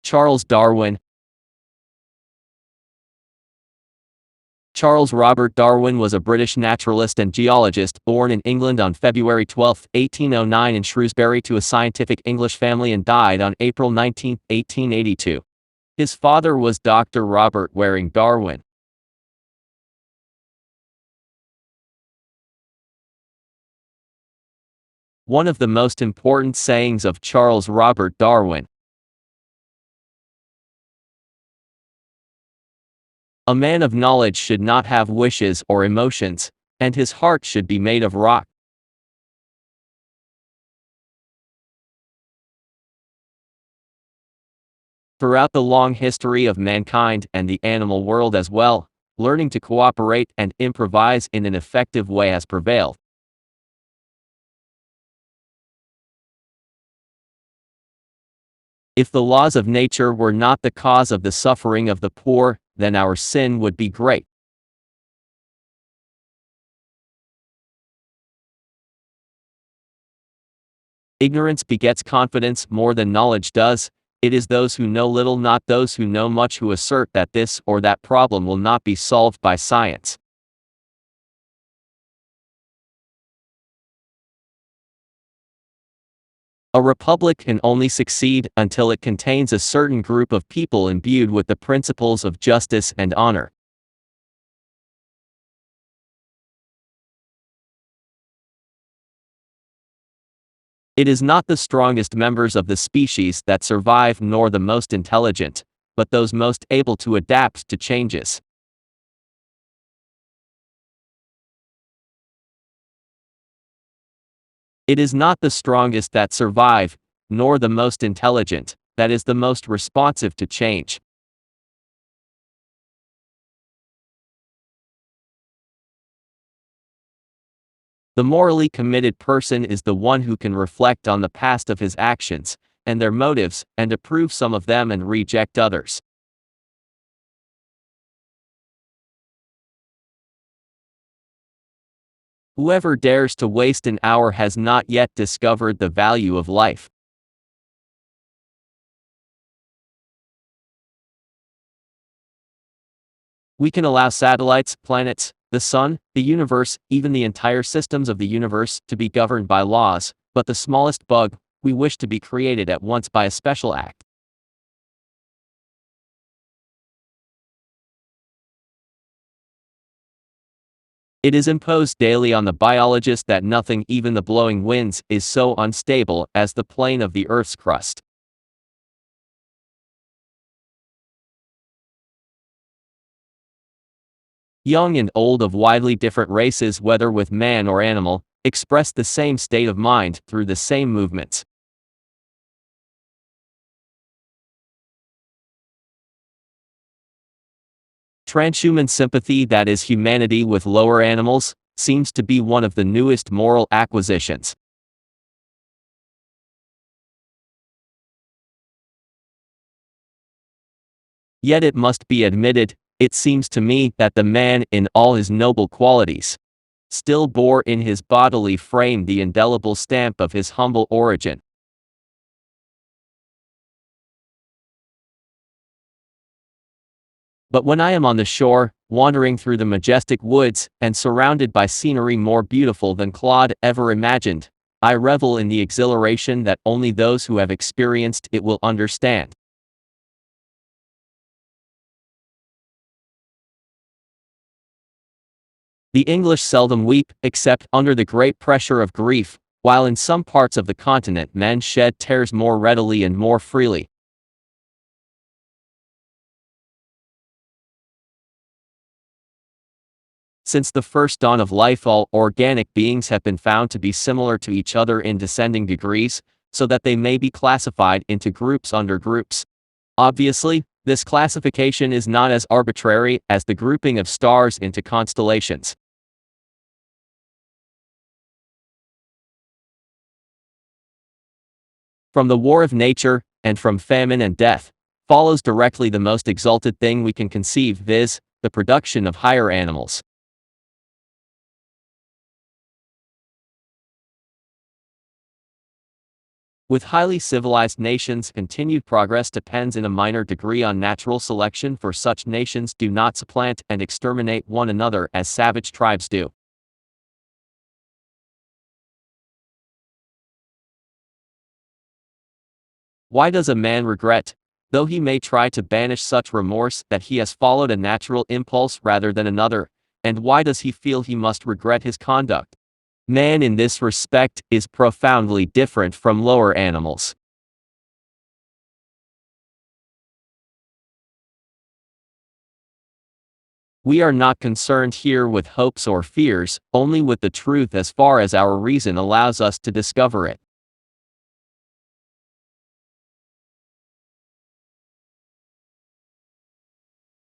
Charles Darwin. Charles Robert Darwin was a British naturalist and geologist born in England on February 12, 1809 in Shrewsbury to a scientific English family and died on April 19, 1882. His father was Dr. Robert Waring Darwin. One of the most important sayings of Charles Robert Darwin: "A man of knowledge should not have wishes or emotions, and his heart should be made of rock." Throughout the long history of mankind and the animal world as well, learning to cooperate and improvise in an effective way has prevailed. If the laws of nature were not the cause of the suffering of the poor, then our sin would be great. Ignorance begets confidence more than knowledge does. It is those who know little, not those who know much, who assert that this or that problem will not be solved by science. A republic can only succeed until it contains a certain group of people imbued with the principles of justice and honor. It is not the strongest members of the species that survive, nor the most intelligent, but those most able to adapt to changes. It is not the strongest that survive, nor the most intelligent, that is the most responsive to change. The morally committed person is the one who can reflect on the past of his actions, and their motives, and approve some of them and reject others. Whoever dares to waste an hour has not yet discovered the value of life. We can allow satellites, planets, the sun, the universe, even the entire systems of the universe, to be governed by laws, but the smallest bug, we wish to be created at once by a special act. It is imposed daily on the biologist that nothing, even the blowing winds, is so unstable as the plane of the Earth's crust. Young and old of widely different races, whether with man or animal, express the same state of mind through the same movements. Transhuman sympathy, that is humanity with lower animals, seems to be one of the newest moral acquisitions. Yet it must be admitted, it seems to me, that the man, in all his noble qualities, still bore in his bodily frame the indelible stamp of his humble origin. But when I am on the shore, wandering through the majestic woods, and surrounded by scenery more beautiful than Claude ever imagined, I revel in the exhilaration that only those who have experienced it will understand. The English seldom weep, except under the great pressure of grief, while in some parts of the continent men shed tears more readily and more freely. Since the first dawn of life, all organic beings have been found to be similar to each other in descending degrees, so that they may be classified into groups under groups. Obviously, this classification is not as arbitrary as the grouping of stars into constellations. From the war of nature, and from famine and death, follows directly the most exalted thing we can conceive, viz., the production of higher animals. With highly civilized nations, continued progress depends in a minor degree on natural selection, for such nations do not supplant and exterminate one another as savage tribes do. Why does a man regret, though he may try to banish such remorse, that he has followed a natural impulse rather than another, and why does he feel he must regret his conduct? Man in this respect is profoundly different from lower animals. We are not concerned here with hopes or fears, only with the truth as far as our reason allows us to discover it.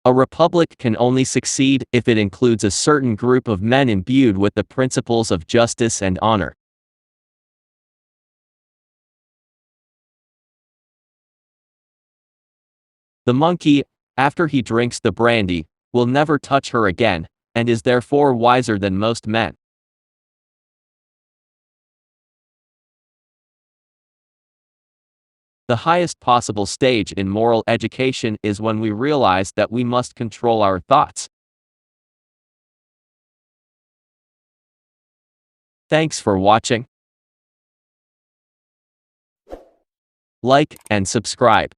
A republic can only succeed if it includes a certain group of men imbued with the principles of justice and honor. The monkey, after he drinks the brandy, will never touch her again, and is therefore wiser than most men. The highest possible stage in moral education is when we realize that we must control our thoughts. Thanks for watching. Like and subscribe.